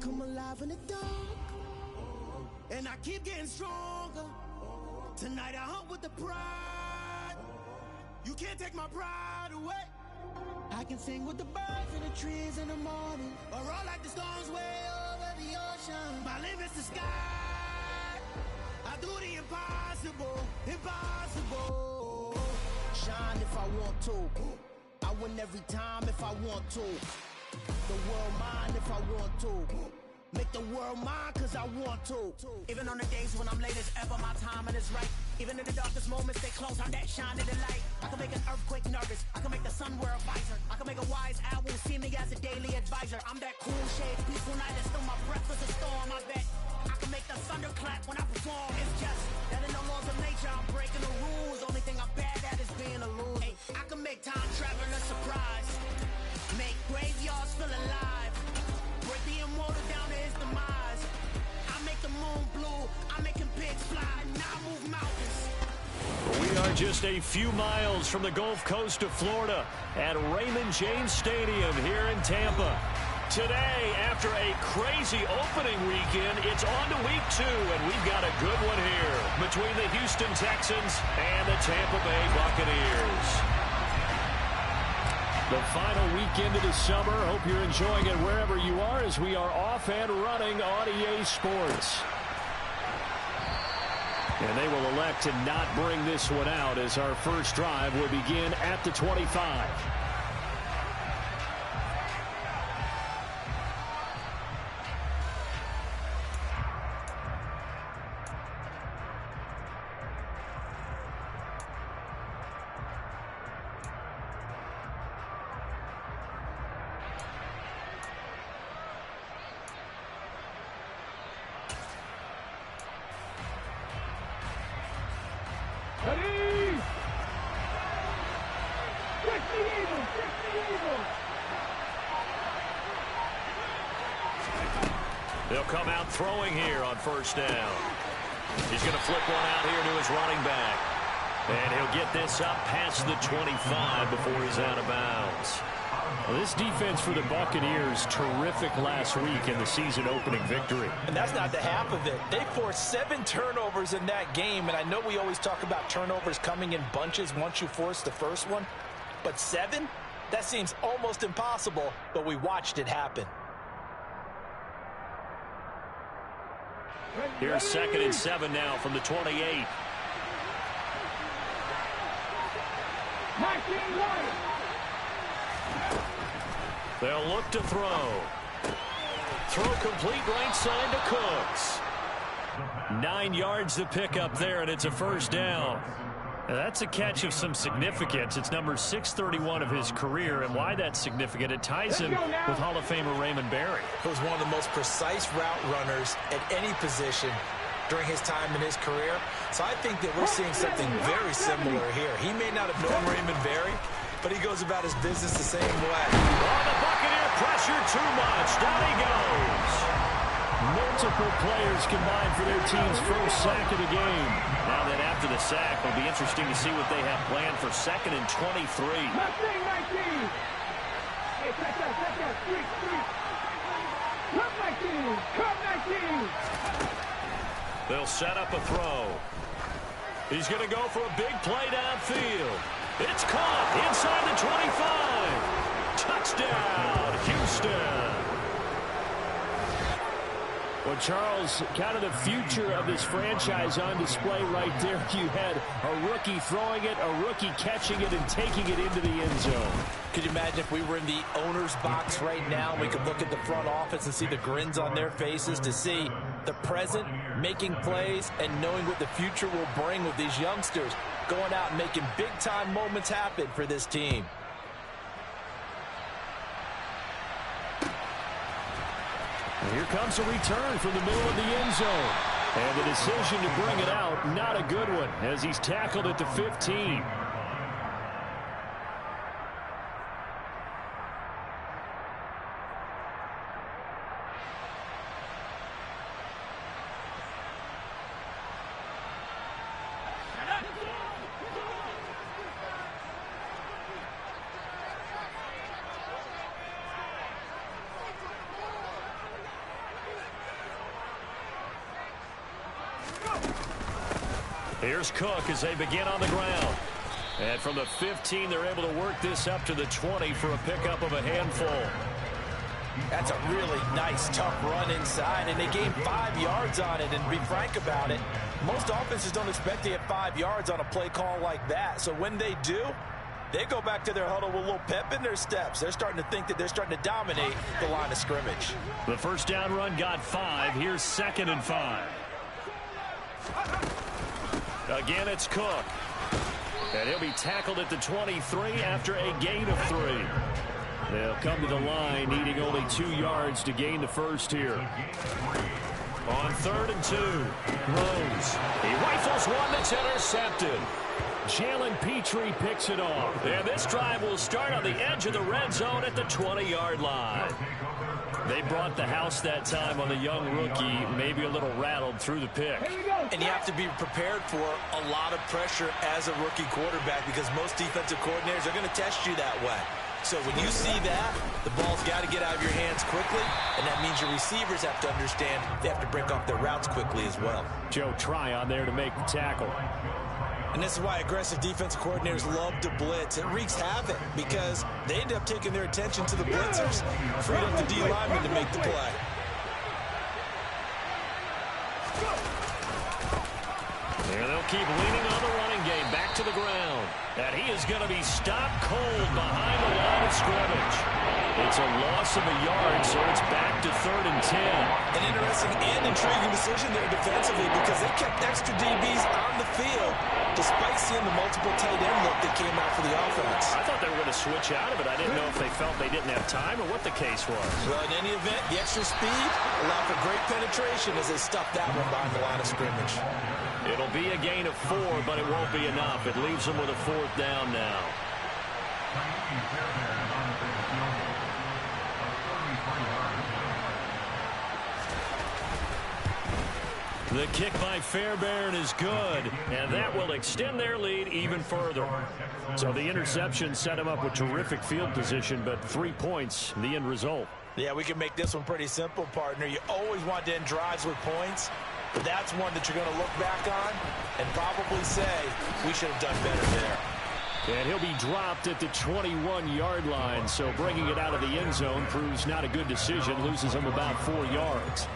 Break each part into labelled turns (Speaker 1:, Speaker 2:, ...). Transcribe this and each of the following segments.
Speaker 1: come alive in the dark, and I keep getting stronger. Tonight I hunt with the pride. You can't take my pride away. I can sing with the birds in the trees in the morning, or roll like the storms way over the ocean. My limit's the sky. I do the impossible, impossible. Shine if I want to. I win every time if I want to. The world mine if I want to. Make the world mine cause I want to. Even on the days when I'm late as ever, my timing is right. Even in the darkest moments, stay close, I'm that shine in the light. I can make an earthquake nervous, I can make the sun wear a visor. I can make a wise owl see me as a daily advisor. I'm that cool shade, peaceful night, and still my breath is a storm, I bet. I can make the thunder clap when I perform. It's just that in the laws of nature, I'm breaking the rules. Only thing I'm bad at is being a loser. Hey, I can make time travel a surprise. Make graveyards feel alive. Break the immortal down to his demise. I make the moon blue. I'm making pigs fly. Now I move mountains.
Speaker 2: We are just a few miles from the Gulf Coast of Florida at Raymond James Stadium here in Tampa. Today, after a crazy opening weekend, it's on to week 2, and we've got a good one here between the Houston Texans and the Tampa Bay Buccaneers. The final weekend of the summer. Hope you're enjoying it wherever you are as we are off and running on EA Sports. And they will elect to not bring this one out as our first drive will begin at the 25. They'll come out throwing here on first down. He's going to flip one out here to his running back. And he'll get this up past the 25 before he's out of bounds. Well, this defense for the Buccaneers, terrific last week in the season-opening victory.
Speaker 3: And that's not the half of it. They forced 7 turnovers in that game, and I know we always talk about turnovers coming in bunches once you force the first one. But 7? That seems almost impossible, but we watched it happen.
Speaker 2: Here's 2nd and 7 now from the 28. They'll look to throw. Throw complete right side to Cooks. 9 yards to pick up there, and it's a first down. Now that's a catch of some significance. It's number 631 of his career, and why that's significant, it ties him with Hall of Famer Raymond Berry.
Speaker 3: He was one of the most precise route runners at any position during his time in his career. So I think that we're seeing something very similar here. He may not have known Raymond Berry, but he goes about his business the same way.
Speaker 2: Oh, the Buccaneer pressure too much. Down he goes. Multiple players combined for their team's first sack of the game. Now that after the sack, it'll be interesting to see what they have planned for 2nd and 23. They'll set up a throw. He's going to go for a big play downfield. It's caught inside the 25. Touchdown, Houston. Well, Charles, kind of the future of this franchise on display right there. You had a rookie throwing it, a rookie catching it, and taking it into the end zone.
Speaker 3: Could you imagine if we were in the owner's box right now and we could look at the front office and see the grins on their faces to see the present making plays and knowing what the future will bring with these youngsters going out and making big-time moments happen for this team.
Speaker 2: Here comes a return from the middle of the end zone. And the decision to bring it out, not a good one, as he's tackled at the 15. Here's Cook as they begin on the ground. And from the 15, they're able to work this up to the 20 for a pickup of a handful.
Speaker 3: That's a really nice, tough run inside, and they gained 5 yards on it. And to be frank about it, most offenses don't expect to get 5 yards on a play call like that. So when they do, they go back to their huddle with a little pep in their steps. They're starting to think that they're starting to dominate the line of scrimmage.
Speaker 2: The first down run got 5. Here's 2nd and 5. Again, it's Cook. And he'll be tackled at the 23 after a gain of 3. They'll come to the line, needing only 2 yards to gain the first here. On 3rd and 2, Rose. He rifles one that's intercepted. Jalen Petrie picks it off. And this drive will start on the edge of the red zone at the 20-yard line. They brought the house that time on the young rookie, maybe a little rattled through the pick.
Speaker 3: And you have to be prepared for a lot of pressure as a rookie quarterback because most defensive coordinators are going to test you that way. So when you see that, the ball's got to get out of your hands quickly, and that means your receivers have to understand they have to break off their routes quickly as well.
Speaker 2: Joe Tryon there to make the tackle.
Speaker 3: And this is why aggressive defensive coordinators love to blitz. It wreaks havoc because they end up taking their attention to the blitzers, freed up the D lineman to make the play.
Speaker 2: And they'll keep leaning on the running game back to the ground. And he is going to be stopped cold behind the line of scrimmage. It's a loss of a yard, so it's back to 3rd and 10.
Speaker 3: An interesting and intriguing decision there defensively because they kept extra DBs on the field despite seeing the multiple tight end look that came out for the offense.
Speaker 2: I thought they were going to switch out of it. I didn't know if they felt they didn't have time or what the case was.
Speaker 3: Well, in any event, the extra speed allowed for great penetration as they stuffed that one behind the line of scrimmage.
Speaker 2: It'll be a gain of 4, but it won't be enough. It leaves them with a 4th down now. The kick by Fairbairn is good, and that will extend their lead even further. So the interception set him up with terrific field position, but 3 points, the end result.
Speaker 3: Yeah, we can make this one pretty simple, partner. You always want to end drives with points, but that's one that you're going to look back on and probably say, we should have done better there.
Speaker 2: And he'll be dropped at the 21-yard line, so bringing it out of the end zone proves not a good decision, loses him about 4 yards.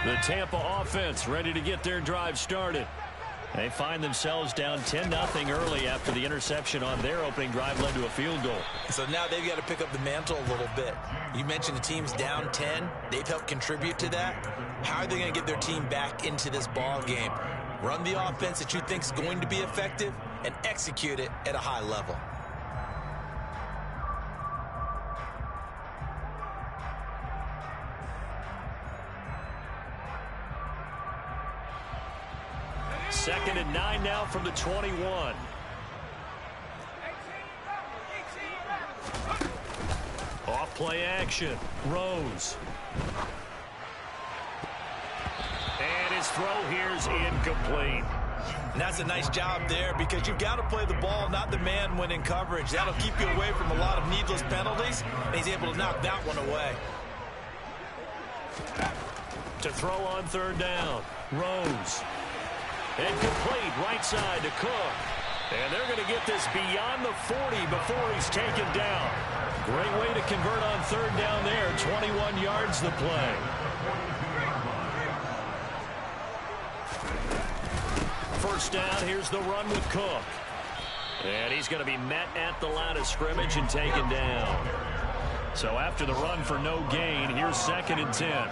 Speaker 2: The Tampa offense ready to get their drive started. They find themselves down 10-0 early after the interception on their opening drive led to a field goal.
Speaker 3: So now they've got to pick up the mantle a little bit. You mentioned the team's down 10. They've helped contribute to that. How are they going to get their team back into this ball game? Run the offense that you think is going to be effective and execute it at a high level.
Speaker 2: Second and 9 now from the 21. Off play action. Rose. And his throw here's incomplete.
Speaker 3: And that's a nice job there because you've got to play the ball, not the man when in coverage. That'll keep you away from a lot of needless penalties. And he's able to knock that one away.
Speaker 2: To throw on 3rd down. Rose. Incomplete, right side to Cook. And they're going to get this beyond the 40 before he's taken down. Great way to convert on 3rd down there. 21 yards the play. First down, here's the run with Cook. And he's going to be met at the line of scrimmage and taken down. So after the run for no gain, here's 2nd and 10.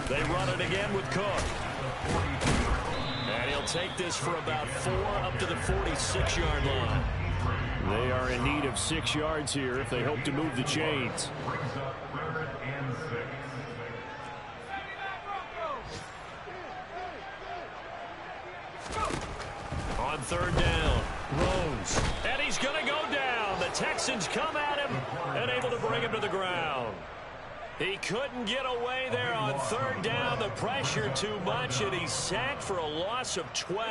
Speaker 2: They run it again with Cook. And he'll take this for about 4 up to the 46-yard line. They are in need of 6 yards here if they hope to move the chains. On 3rd down, Rose. And he's going to go down. The Texans come at him and able to bring him to the ground. He couldn't get away there on 3rd down. The pressure too much, and he's sacked for a loss of 12.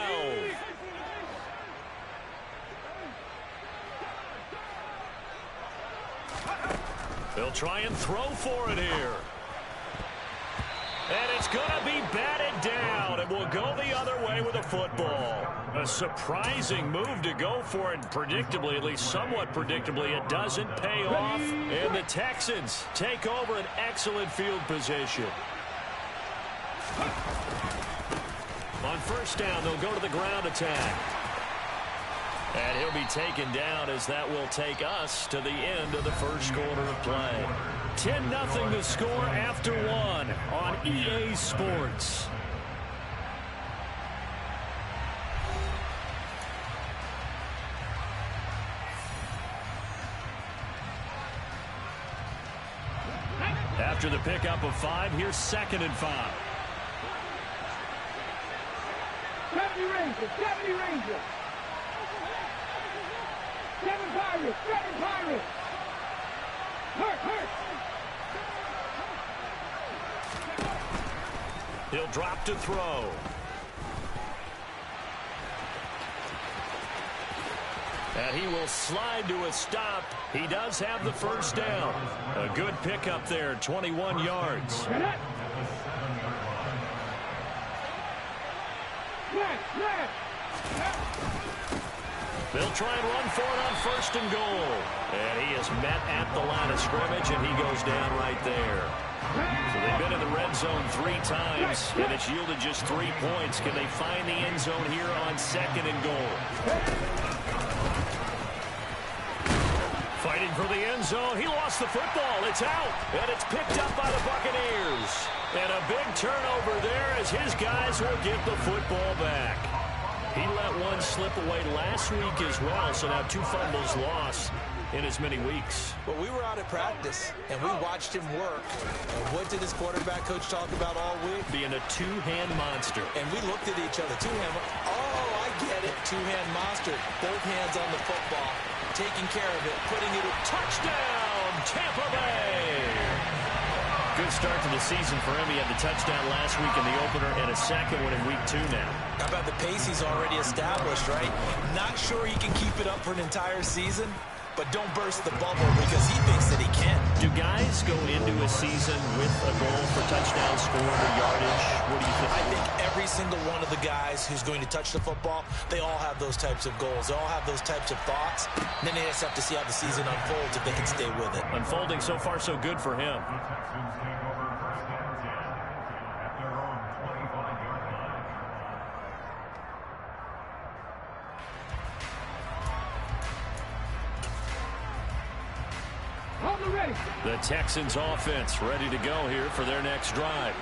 Speaker 2: They'll try and throw for it here. And it's going to be batted down. It will go the other way with the football. A surprising move to go for it. Predictably, at least somewhat predictably, it doesn't pay off. And the Texans take over an excellent field position. On first down, they'll go to the ground attack. And he'll be taken down as that will take us to the end of the first quarter of play. 10-0 the score after one on EA Sports. After the pickup of 5, here's 2nd and 5.
Speaker 4: 70 Rangers, 70 Rangers. 7 Pirates, 7 Pirates. Hurt.
Speaker 2: He'll drop to throw. And he will slide to a stop. He does have the first down. A good pickup there, 21 yards. They'll try and run for it on 1st and goal. And he is met at the line of scrimmage, and he goes down right there. So they've been in the red zone 3 times, and it's yielded just 3 points. Can they find the end zone here on 2nd and goal? Fighting for the end zone. He lost the football. It's out, and it's picked up by the Buccaneers. And a big turnover there as his guys will get the football back. He let one slip away last week as well, so now 2 fumbles lost in as many weeks.
Speaker 3: Well, we were out at practice, and we watched him work. And what did his quarterback coach talk about all week?
Speaker 2: Being a 2-hand monster.
Speaker 3: And we looked at each other. 2-hand. Oh, I get it. 2-hand monster. Both hands on the football, taking care of it, putting it in.
Speaker 2: Touchdown, Tampa Bay! Good start to the season for him. He had the touchdown last week in the opener and a second one in week 2 now.
Speaker 3: How about the pace he's already established, right? Not sure he can keep it up for an entire season, but don't burst the bubble because he thinks that he can.
Speaker 2: Do guys go into a season with a goal for touchdown score or yardage? What do you think?
Speaker 3: I think every single one of the guys who's going to touch the football, they all have those types of goals. They all have those types of thoughts. And then they just have to see how the season unfolds if they can stay with it.
Speaker 2: Unfolding so far so good for him. The Texans offense ready to go here for their next drive.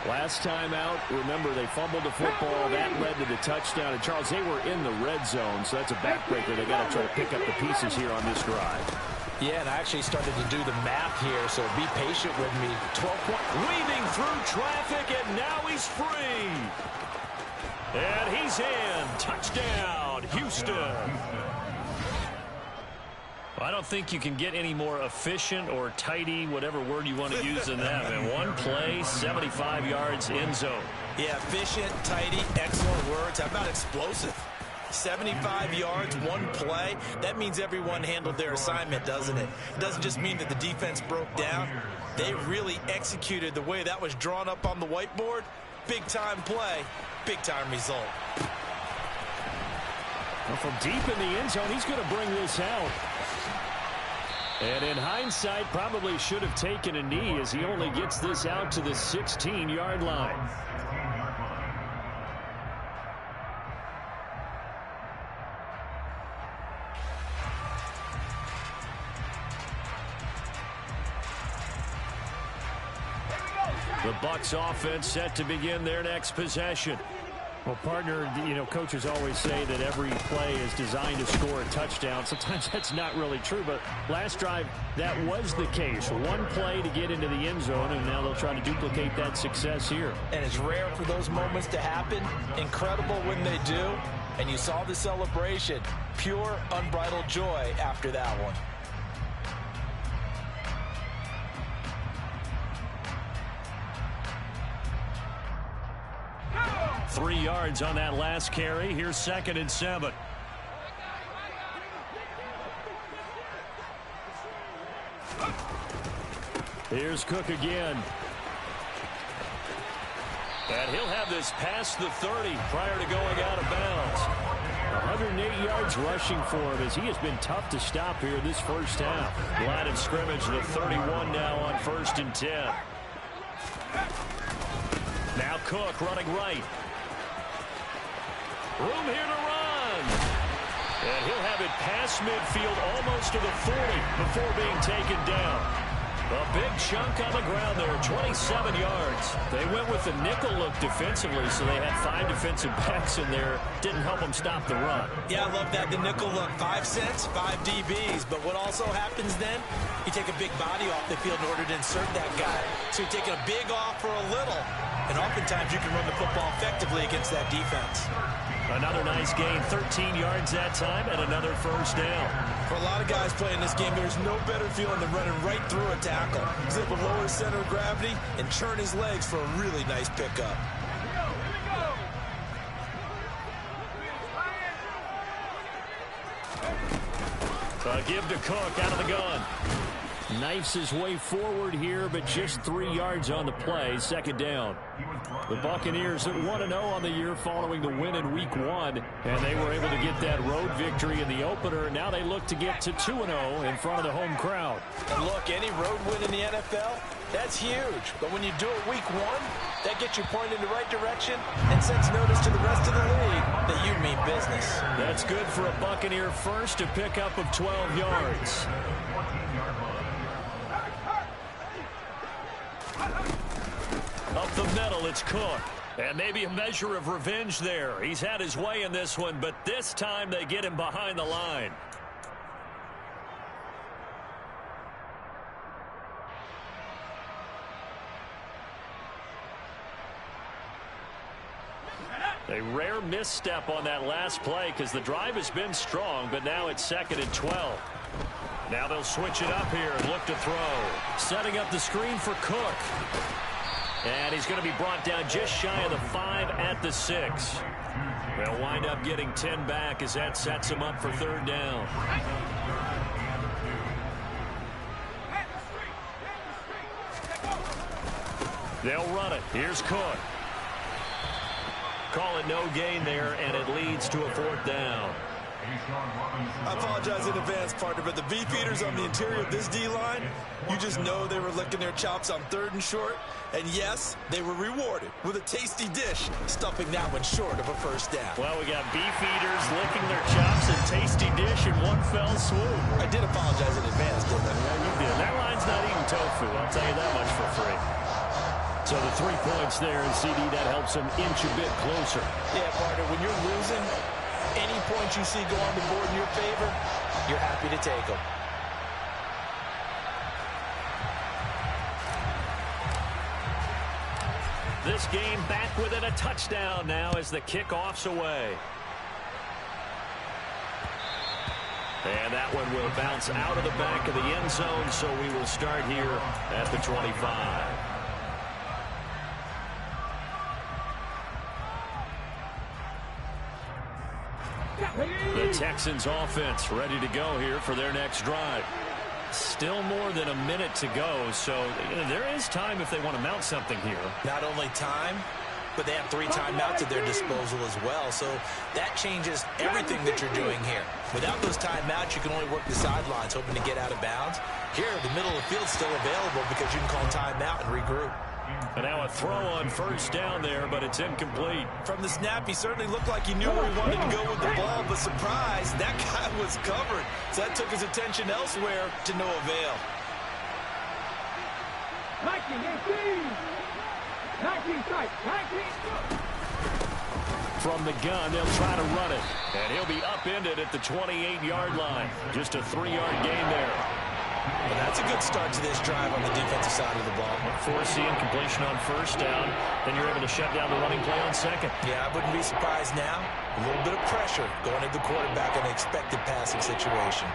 Speaker 2: Last time out, remember, they fumbled the football. That led to the touchdown. And, Charles, they were in the red zone, so that's a backbreaker. They got to try to pick up the pieces here on this drive.
Speaker 3: Yeah, and I actually started to do the math here, so be patient with me. 12 points.
Speaker 2: Weaving through traffic, and now he's free. And he's in. Touchdown, Houston. I don't think you can get any more efficient or tidy, whatever word you want to use than that. And one play, 75 yards, end zone.
Speaker 3: Yeah, efficient, tidy, excellent words. How about explosive? 75 yards, one play. That means everyone handled their assignment, doesn't it? It doesn't just mean that the defense broke down. They really executed the way that was drawn up on the whiteboard. Big-time play, big-time result.
Speaker 2: Well, from deep in the end zone, he's going to bring this out. And in hindsight, probably should have taken a knee as he only gets this out to the 16-yard line. The Bucs offense set to begin their next possession. Well, partner, you know, coaches always say that every play is designed to score a touchdown. Sometimes that's not really true, but last drive, that was the case. One play to get into the end zone, and now they'll try to duplicate that success here.
Speaker 3: And it's rare for those moments to happen. Incredible when they do. And you saw the celebration. Pure, unbridled joy after that one.
Speaker 2: 3 yards on that last carry. Here's 2nd and 7. Here's Cook again. And he'll have this past the 30 prior to going out of bounds. 108 yards rushing for him as he has been tough to stop here this first half. Line of scrimmage, the 31 now on 1st and 10. Now Cook running right. Room here to run. And he'll have it past midfield almost to the 40 before being taken down. A big chunk on the ground there, 27 yards. They went with the nickel look defensively, so they had 5 defensive backs in there. Didn't help them stop the run.
Speaker 3: Yeah, I love that, the nickel look. 5 cents, 5 DBs. But what also happens then, you take a big body off the field in order to insert that guy. So you're taking a big off for a little. And oftentimes you can run the football effectively against that defense.
Speaker 2: Another nice gain, 13 yards that time, and another first down.
Speaker 3: For a lot of guys playing this game, there's no better feeling than running right through a tackle. He's able to lower his center of gravity and churn his legs for a really nice pickup.
Speaker 2: Give to Cook out of the gun. Knifes his way forward here, but just 3 yards on the play. Second down. The Buccaneers at 1-0 on the year following the win in Week 1, and they were able to get that road victory in the opener. Now they look to get to 2-0 in front of the home crowd.
Speaker 3: And look, any road win in the NFL, that's huge. But when you do it Week 1, that gets you pointed in the right direction and sends notice to the rest of the league that you mean business.
Speaker 2: That's good for a Buccaneer first, to pick up of 12 yards. Up the middle, it's Cook. And maybe a measure of revenge there. He's had his way in this one, but this time they get him behind the line. A rare misstep on that last play because the drive has been strong, but now it's 2nd and 12. Now they'll switch it up here and look to throw. Setting up the screen for Cook. And he's going to be brought down just shy of the 5 at the 6. They'll wind up getting 10 back as that sets him up for 3rd down. They'll run it. Here's Cook. Call it no gain there, and it leads to a 4th down.
Speaker 3: I apologize in advance, partner, but the beefeaters on the interior of this D-line, you just know they were licking their chops on 3rd and short. And yes, they were rewarded with a tasty dish, stuffing that one short of a 1st down.
Speaker 2: Well, we got beefeaters licking their chops and tasty dish in one fell swoop.
Speaker 3: I did apologize in advance, didn't I?
Speaker 2: Yeah, you did. That line's not eating tofu, I'll tell you that much for free. So the 3 points there, and CD, that helps them inch a bit closer.
Speaker 3: Yeah, partner, when you're losing, any points you see go on the board in your favor, you're happy to take them.
Speaker 2: This game back within a touchdown now as the kickoff's away. And that one will bounce out of the back of the end zone, so we will start here at the 25. The Texans offense ready to go here for their next drive. Still more than a minute to go, so there is time if they want to mount something here.
Speaker 3: Not only time, but they have 3 timeouts at their disposal as well, so that changes everything that you're doing here. Without those timeouts, you can only work the sidelines, hoping to get out of bounds. Here, the middle of the field's still available because you can call timeout and regroup.
Speaker 2: And now a throw on 1st down there, but it's incomplete.
Speaker 3: From the snap, he certainly looked like he knew where he wanted to go with the ball, but surprise, that guy was covered. So that took his attention elsewhere to no avail.
Speaker 4: 19 strikes, 19.
Speaker 2: From the gun, they'll try to run it. And he'll be upended at the 28-yard line. Just a 3-yard gain there.
Speaker 3: Well, that's a good start to this drive on the defensive side of the ball.
Speaker 2: Forcing completion on 1st down. Then you're able to shut down the running play on 2nd.
Speaker 3: Yeah, I wouldn't be surprised now. A little bit of pressure going at the quarterback in an expected passing situation.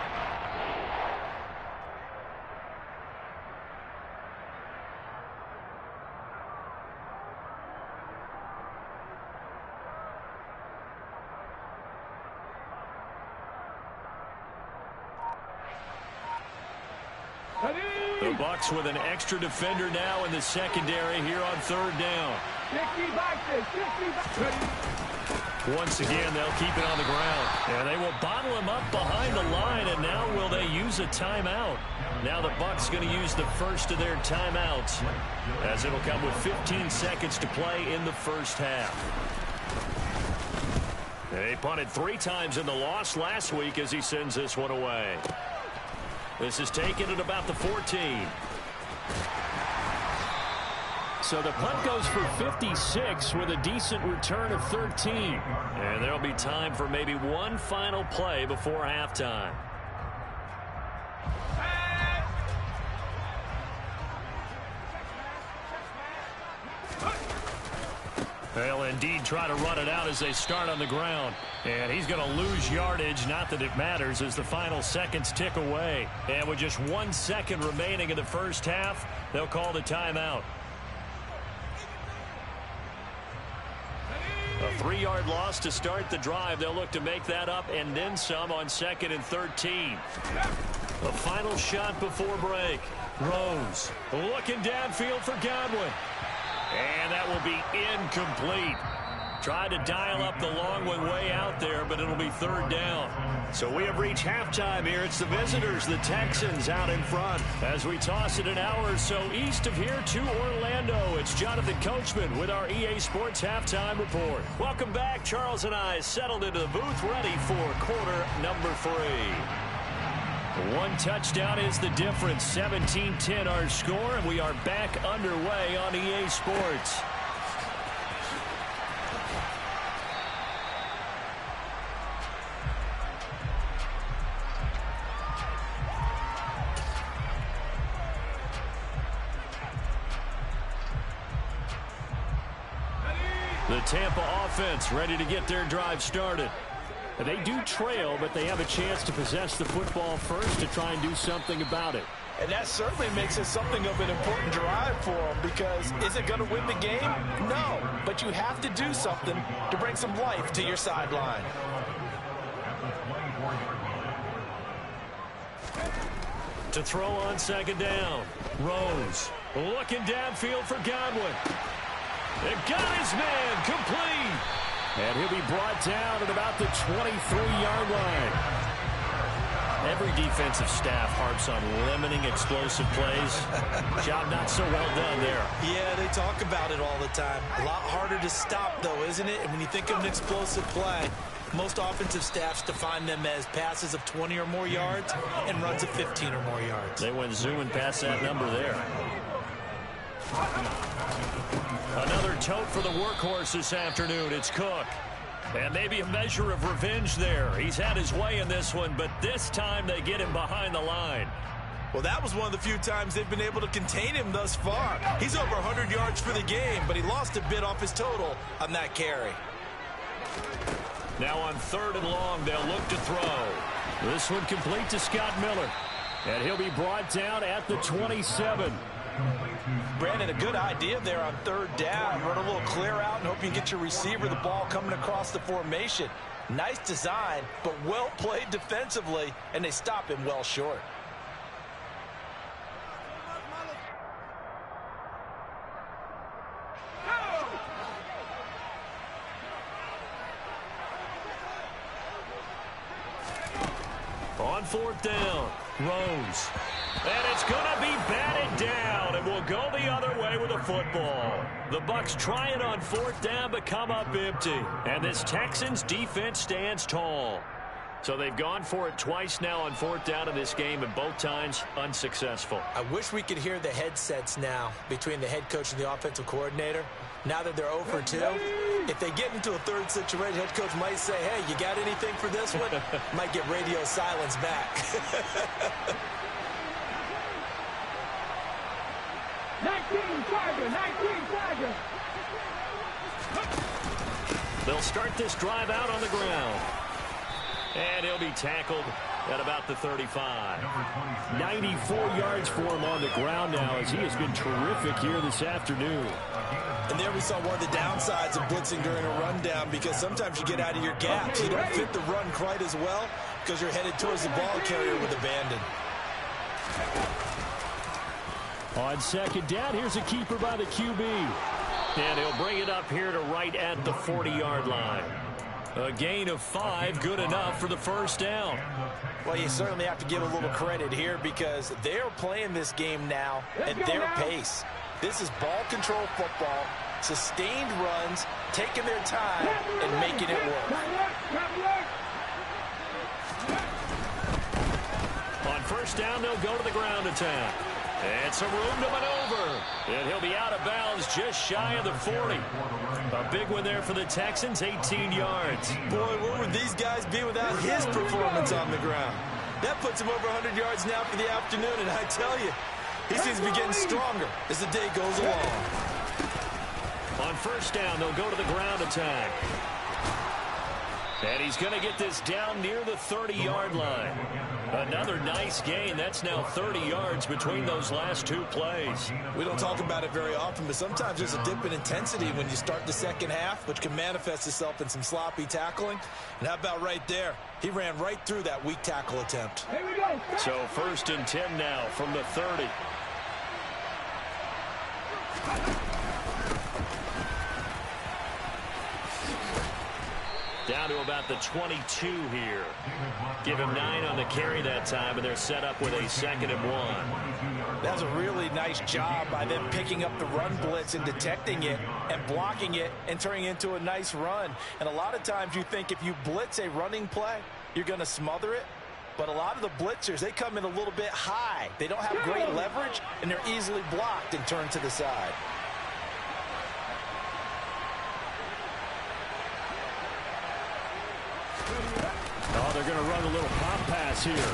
Speaker 2: The Bucs with an extra defender now in the secondary here on third down.
Speaker 4: 60 boxes, 60 boxes.
Speaker 2: Once again, they'll keep it on the ground. And they will bottle him up behind the line, and now will they use a timeout? Now the Bucs going to use the first of their timeouts, as it'll come with 15 seconds to play in the first half. They punted 3 times in the loss last week as he sends this one away. This is taken at about the 14. So the punt goes for 56 with a decent return of 13. And there'll be time for maybe one final play before halftime. They'll indeed try to run it out as they start on the ground. And he's going to lose yardage. Not that it matters as the final seconds tick away. And with just 1 second remaining in the first half, they'll call the timeout. A 3-yard loss to start the drive. They'll look to make that up and then some on 2nd and 13. The final shot before break. Rose looking downfield for Godwin. And that will be incomplete. Tried to dial up the long one way out there, but it'll be third down. So we have reached halftime here. It's the visitors, the Texans, out in front. As we toss it an hour or so east of here to Orlando, it's Jonathan Coachman with our EA Sports Halftime Report. Welcome back. Charles and I settled into the booth, ready for quarter number 3. 1 touchdown is the difference. 17-10 our score, and we are back underway on EA Sports. The Tampa offense ready to get their drive started. They do trail, but they have a chance to possess the football first to try and do something about it.
Speaker 3: And that certainly makes it something of an important drive for them, because is it going to win the game? No, but you have to do something to bring some life to your sideline.
Speaker 2: To throw on 2nd down. Rose looking downfield for Godwin. They got his man complete. And he'll be brought down at about the 23-yard line. Every defensive staff harps on limiting explosive plays. Job not so well done there.
Speaker 3: Yeah, they talk about it all the time. A lot harder to stop, though, isn't it? And when you think of an explosive play, most offensive staffs define them as passes of 20 or more yards and runs of 15 or more yards.
Speaker 2: They went zooming past that number there. Another tote for the workhorse this afternoon. It's Cook. And maybe a measure of revenge there. He's had his way in this one, but this time they get him behind the line.
Speaker 3: Well, that was one of the few times they've been able to contain him thus far. He's over 100 yards for the game, but he lost a bit off his total on that carry.
Speaker 2: Now on 3rd and long, they'll look to throw. This one complete to Scott Miller. And he'll be brought down at the 27.
Speaker 3: Brandon, a good idea there on 3rd down. Run a little clear out and hope you get your receiver the ball coming across the formation. Nice design, but well played defensively, and they stop him well short.
Speaker 2: On 4th down, Rose. And it's going to be batted down, and we'll go the other way with the football. The Bucs try it on 4th down, but come up empty. And this Texans defense stands tall. So they've gone for it twice now on 4th down in this game, and both times unsuccessful.
Speaker 3: I wish we could hear the headsets now between the head coach and the offensive coordinator. Now that they're 0 for 2, if they get into a 3rd situation, head coach might say, hey, you got anything for this one? Might get radio silence back.
Speaker 4: 19 Tiger.
Speaker 2: They'll start this drive out on the ground. And he'll be tackled at about the 35. 94 yards for him on the ground now, as he has been terrific here this afternoon.
Speaker 3: And there we saw one of the downsides of blitzing during a rundown, because sometimes you get out of your gaps. You don't fit the run quite as well because you're headed towards the ball carrier with abandon.
Speaker 2: On second down, here's a keeper by the QB. And he'll bring it up here to right at the 40-yard line. A gain of 5, good enough for the first down.
Speaker 3: Well, you certainly have to give a little credit here because they're playing this game now at their pace. This is ball control football, sustained runs, taking their time and making it work.
Speaker 2: On first down, they'll go to the ground attack. And some room to maneuver. And he'll be out of bounds just shy of the 40. A big one there for the Texans, 18 yards.
Speaker 3: Boy, where would these guys be without his performance on the ground? That puts him over 100 yards now for the afternoon, and I tell you, he seems to be getting stronger as the day goes along.
Speaker 2: On first down, they'll go to the ground attack. And he's going to get this down near the 30-yard line. Another nice gain. That's now 30 yards between those last two plays.
Speaker 3: We don't talk about it very often, but sometimes there's a dip in intensity when you start the second half, which can manifest itself in some sloppy tackling. And how about right there? He ran right through that weak tackle attempt.
Speaker 4: Here we go.
Speaker 2: So 1st and 10 now from the 30. Down to about the 22 here. Give him 9 on the carry that time, and they're set up with a 2nd and 1.
Speaker 3: That was a really nice job by them picking up the run blitz and detecting it and blocking it and turning it into a nice run. And a lot of times you think if you blitz a running play, you're going to smother it. But a lot of the blitzers, they come in a little bit high. They don't have great leverage, and they're easily blocked and turned to the side.
Speaker 2: Oh, they're going to run a little pop pass here.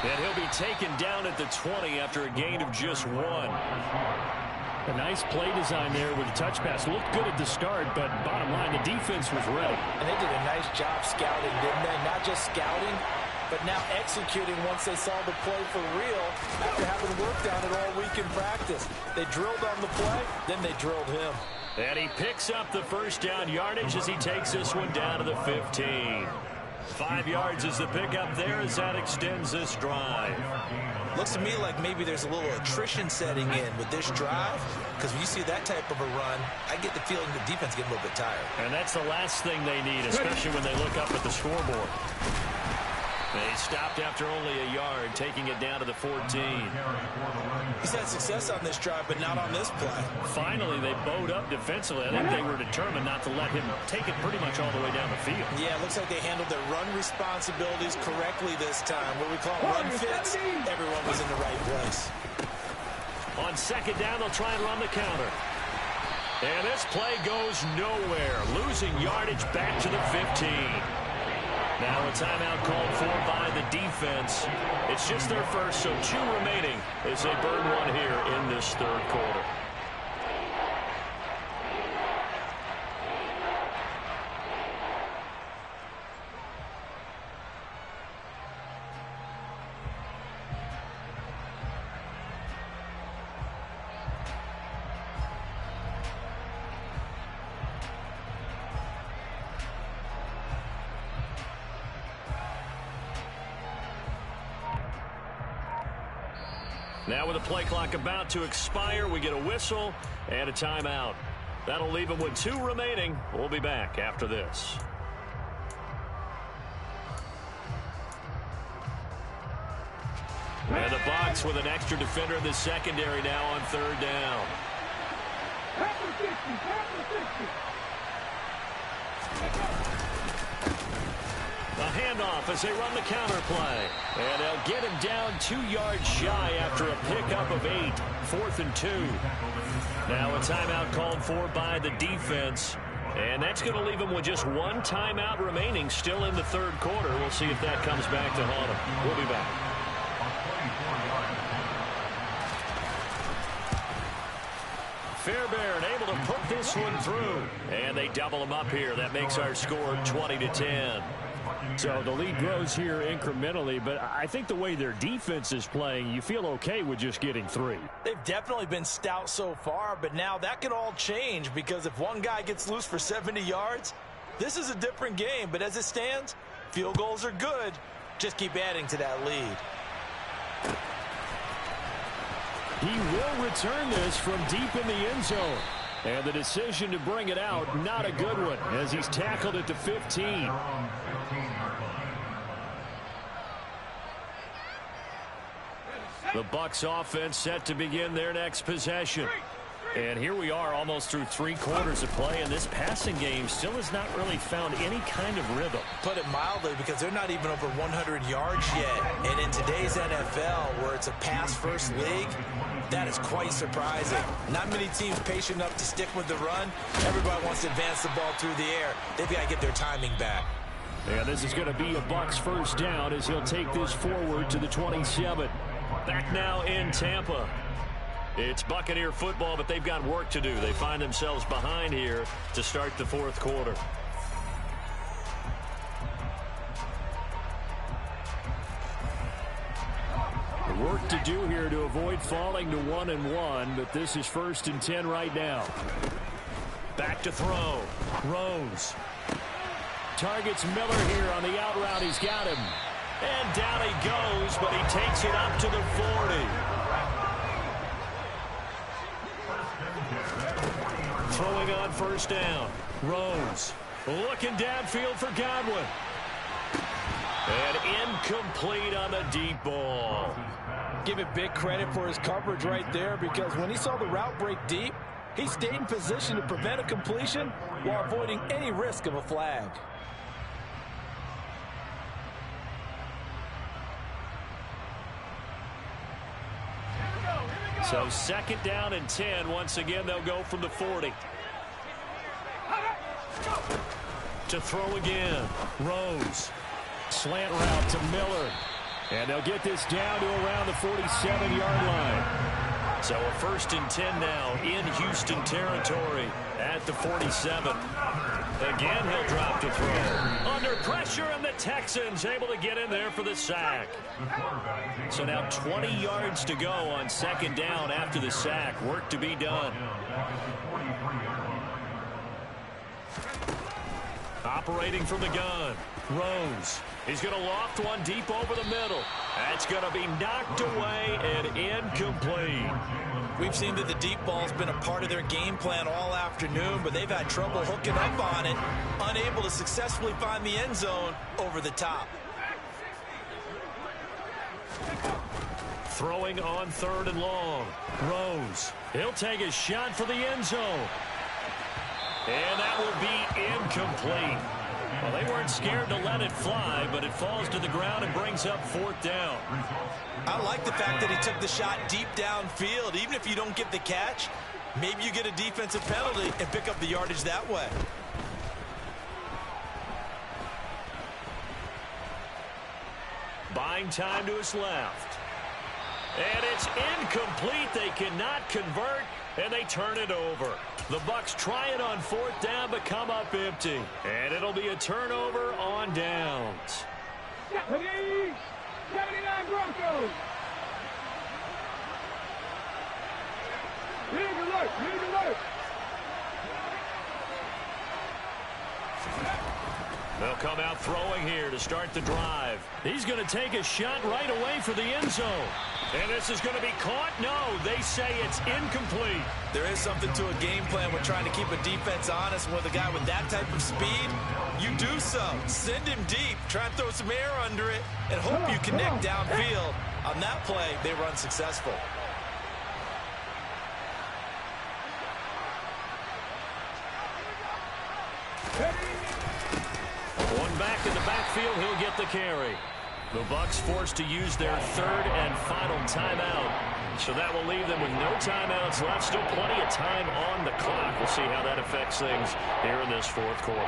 Speaker 2: And he'll be taken down at the 20 after a gain of just 1. A nice play design there with a touch pass. Looked good at the start, but bottom line, the defense was ready.
Speaker 3: And they did a nice job scouting, didn't they? Not just scouting, but now executing once they saw the play for real after having worked on it all week in practice. They drilled on the play, then they drilled him.
Speaker 2: And he picks up the first down yardage as he takes this one down to the 15. 5 yards is the pickup there as that extends this drive.
Speaker 3: Looks to me like maybe there's a little attrition setting in with this drive, because when you see that type of a run, I get the feeling the defense gets a little bit tired.
Speaker 2: And that's the last thing they need, especially when they look up at the scoreboard. They stopped after only a yard, taking it down to the 14.
Speaker 3: He's had success on this drive, but not on this play.
Speaker 2: Finally, they bowed up defensively. I think they were determined not to let him take it pretty much all the way down the field.
Speaker 3: Yeah, it looks like they handled their run responsibilities correctly this time. What we call run fits, everyone was in the right place.
Speaker 2: On 2nd down, they'll try and run the counter. And this play goes nowhere, losing yardage back to the 15. Now a timeout called for by the defense. It's just their first, so 2 remaining as they burn one here in this 3rd quarter. Now with the play clock about to expire, we get a whistle and a timeout. That'll leave them with 2 remaining. We'll be back after this. And the Bucs with an extra defender in the secondary now on 3rd down. A handoff as they run the counter play. And they'll get him down 2 yards shy after a pickup of 8. 4th and 2. Now a timeout called for by the defense. And that's going to leave him with just 1 timeout remaining still in the 3rd quarter. We'll see if that comes back to haunt him. We'll be back. Fairbairn able to put this one through. And they double him up here. That makes our score 20-10. So the lead grows here incrementally, but I think the way their defense is playing, you feel okay with just getting 3.
Speaker 3: They've definitely been stout so far, but now that could all change because if one guy gets loose for 70 yards, this is a different game. But as it stands, field goals are good. Just keep adding to that lead.
Speaker 2: He will return this from deep in the end zone. And the decision to bring it out, not a good one, as he's tackled at the 15. The Bucs offense set to begin their next possession. And here we are almost through 3 quarters of play, and this passing game still has not really found any kind of rhythm.
Speaker 3: Put it mildly, because they're not even over 100 yards yet. And in today's NFL, where it's a pass-first league, that is quite surprising. Not many teams patient enough to stick with the run. Everybody wants to advance the ball through the air. They've got to get their timing back.
Speaker 2: And this is going to be a Bucs first down as he'll take this forward to the 27. Back now in Tampa. It's Buccaneer football, but they've got work to do. They find themselves behind here to start the 4th quarter. Work to do here to avoid falling to 1-1, but this is 1st and 10 right now. Back to throw. Rose. Targets Miller here on the out route. He's got him. And down he goes, but he takes it up to the 40. Throwing on first down. Rose looking downfield for Godwin. And incomplete on the deep ball.
Speaker 3: Give it big credit for his coverage right there, because when he saw the route break deep, he stayed in position to prevent a completion while avoiding any risk of a flag.
Speaker 2: So 2nd down and 10. Once again, they'll go from the 40. To throw again. Rose. Slant route to Miller. And they'll get this down to around the 47-yard line. So a 1st and 10 now in Houston territory at the 47. Again, he'll drop to throw. Under pressure, and the Texans able to get in there for the sack. So now 20 yards to go on 2nd down after the sack. Work to be done. Operating from the gun. Rose. He's going to loft one deep over the middle. That's going to be knocked away and incomplete.
Speaker 3: We've seen that the deep ball's been a part of their game plan all afternoon, but they've had trouble hooking up on it, unable to successfully find the end zone over the top.
Speaker 2: Throwing on 3rd and long. Rose. He'll take a shot for the end zone. And that will be incomplete. Well, they weren't scared to let it fly, but it falls to the ground and brings up 4th down.
Speaker 3: I like the fact that he took the shot deep downfield. Even if you don't get the catch, maybe you get a defensive penalty and pick up the yardage that way.
Speaker 2: Buying time to his left. And it's incomplete. They cannot convert, and they turn it over. The Bucs try it on 4th down, but come up empty. And it'll be a turnover on downs.
Speaker 4: 79 Broncos. League alert, league alert.
Speaker 2: They'll come out throwing here to start the drive. He's going to take a shot right away for the end zone. And this is going to be caught? No, they say it's incomplete.
Speaker 3: There is something to a game plan when trying to keep a defense honest. With a guy with that type of speed, you do so. Send him deep, try and throw some air under it, and hope you connect downfield. On that play, they were unsuccessful.
Speaker 2: One back in the backfield, he'll get the carry. The Bucs forced to use their 3rd and final timeout. So that will leave them with no timeouts left. Still plenty of time on the clock. We'll see how that affects things here in this 4th quarter.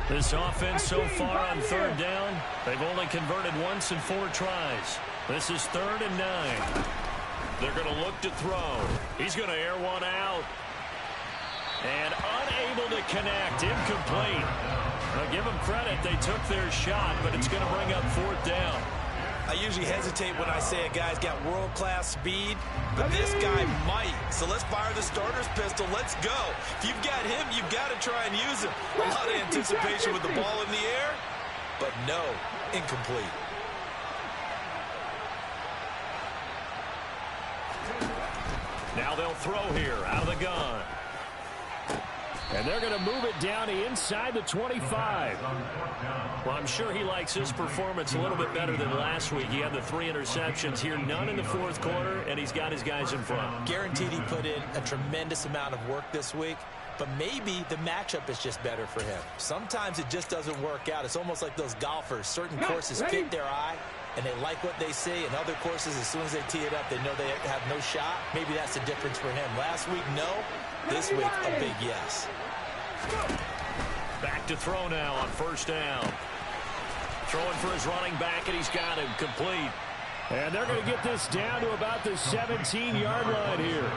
Speaker 2: This offense so far on 3rd down, they've only converted once in 4 tries. This is 3rd and 9. They're going to look to throw. He's going to air one out. And unable to connect. Incomplete. Now give them credit. They took their shot, but it's going to bring up 4th down.
Speaker 3: I usually hesitate when I say a guy's got world-class speed, but this guy might. So let's fire the starter's pistol. Let's go. If you've got him, you've got to try and use him. A lot of anticipation with the ball in the air, but no, incomplete.
Speaker 2: Now they'll throw here out of the gun. And they're going to move it down to inside the 25. Well, I'm sure he likes his performance a little bit better than last week. He had the 3 interceptions here, none in the fourth quarter, and he's got his guys in front.
Speaker 3: Guaranteed he put in a tremendous amount of work this week, but maybe the matchup is just better for him. Sometimes it just doesn't work out. It's almost like those golfers. Certain courses fit their eye, and they like what they see, and other courses, as soon as they tee it up, they know they have no shot. Maybe that's the difference for him. Last week, no. This week, a big yes.
Speaker 2: Back to throw now on first down. Throwing for his running back, and he's got him complete. And they're going to get this down to about the 17-yard line here.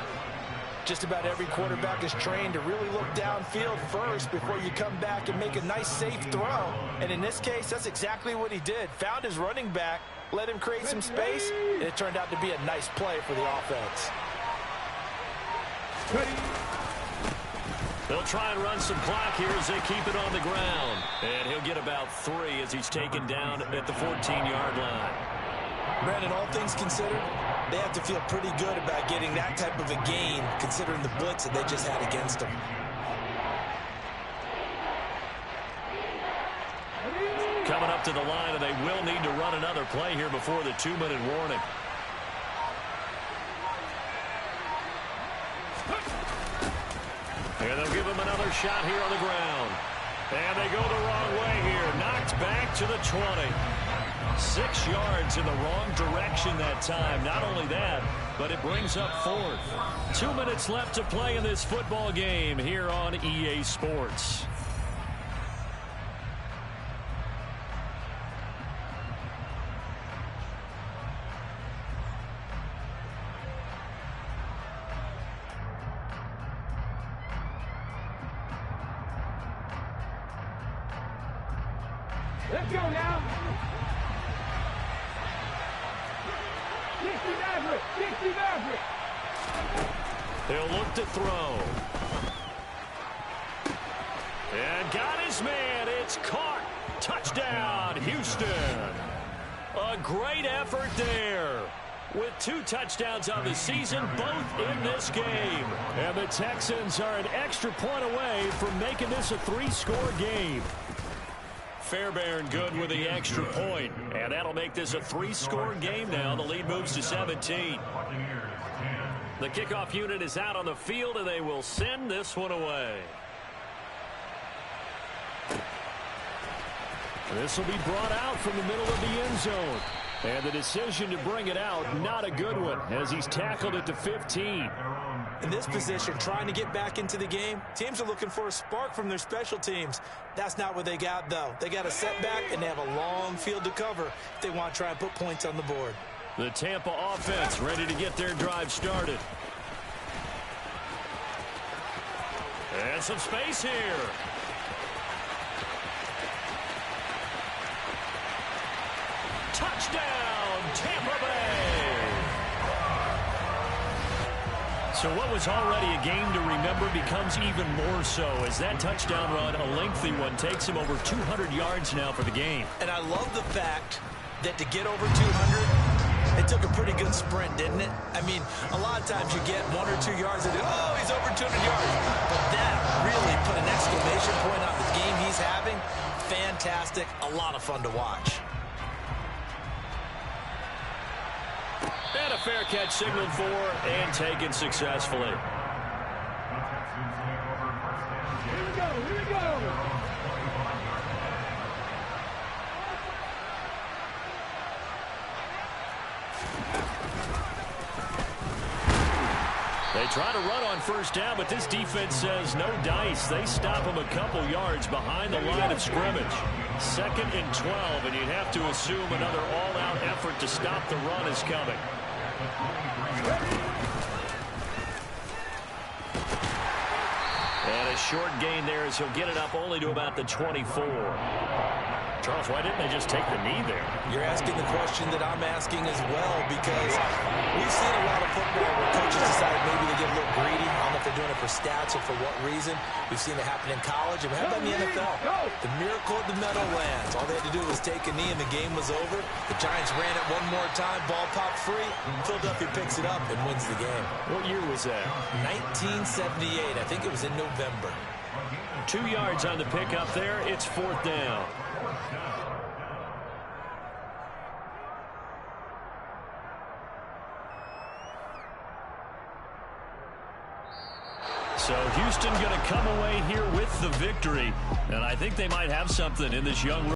Speaker 3: Just about every quarterback is trained to really look downfield first before you come back and make a nice, safe throw. And in this case, that's exactly what he did. Found his running back, let him create some space, and it turned out to be a nice play for the offense.
Speaker 2: They'll try and run some clock here as they keep it on the ground. And he'll get about 3 as he's taken down at the 14-yard line.
Speaker 3: Brandon, all things considered, they have to feel pretty good about getting that type of a gain, considering the blitz that they just had against them.
Speaker 2: Coming up to the line, and they will need to run another play here before the 2-minute warning. And they'll give him another shot here on the ground. And they go the wrong way here. Knocked back to the 20. 6 yards in the wrong direction that time. Not only that, but it brings up 4th. 2 minutes left to play in this football game here on EA Sports.
Speaker 4: Let's go now. 60 Maverick. 60 Maverick.
Speaker 2: He'll look to throw. And got his man. It's caught. Touchdown, Houston. A great effort there. With 2 touchdowns on the season, both in this game. And the Texans are an extra point away from making this a 3-score game. Fairbairn good with the extra point. And that'll make this a 3-score game now. The lead moves to 17. The kickoff unit is out on the field, and they will send this one away. This will be brought out from the middle of the end zone. And the decision to bring it out, not a good one, as he's tackled at the 15.
Speaker 3: In this position, trying to get back into the game, teams are looking for a spark from their special teams. That's not what they got, though. They got a setback, and they have a long field to cover if they want to try and put points on the board.
Speaker 2: The Tampa offense ready to get their drive started. And some space here. Touchdown, Tampa Bay. So what was already a game to remember becomes even more so as that touchdown run, a lengthy one, takes him over 200 yards now for the game.
Speaker 3: And I love the fact that to get over 200, it took a pretty good sprint, didn't it? I mean, a lot of times you get 1 or 2 yards and, oh, he's over 200 yards. But that really put an exclamation point on the game he's having. Fantastic. A lot of fun to watch.
Speaker 2: And a fair catch signaled for and taken successfully.
Speaker 4: Here we go. Here we go.
Speaker 2: They try to run on first down, but this defense says no dice. They stop him a couple yards behind the line of scrimmage. 2nd and 12, and you'd have to assume another all-out effort to stop the run is coming. And a short gain there as he'll get it up only to about the 24. Charles, why didn't they just take the knee there?
Speaker 3: You're asking the question that I'm asking as well, because we've seen a lot of football where coaches decide maybe they get a little greedy. I don't know if they're doing it for stats or for what reason. We've seen it happen in college, and we have that in the NFL. The miracle of the Meadowlands. All they had to do was take a knee, and the game was over. The Giants ran it one more time. Ball popped free. Philadelphia picks it up and wins the game.
Speaker 2: What year was that?
Speaker 3: 1978. I think it was in November.
Speaker 2: 2 yards on the pickup there. It's 4th down. So Houston going to come away here with the victory. And I think they might have something in this young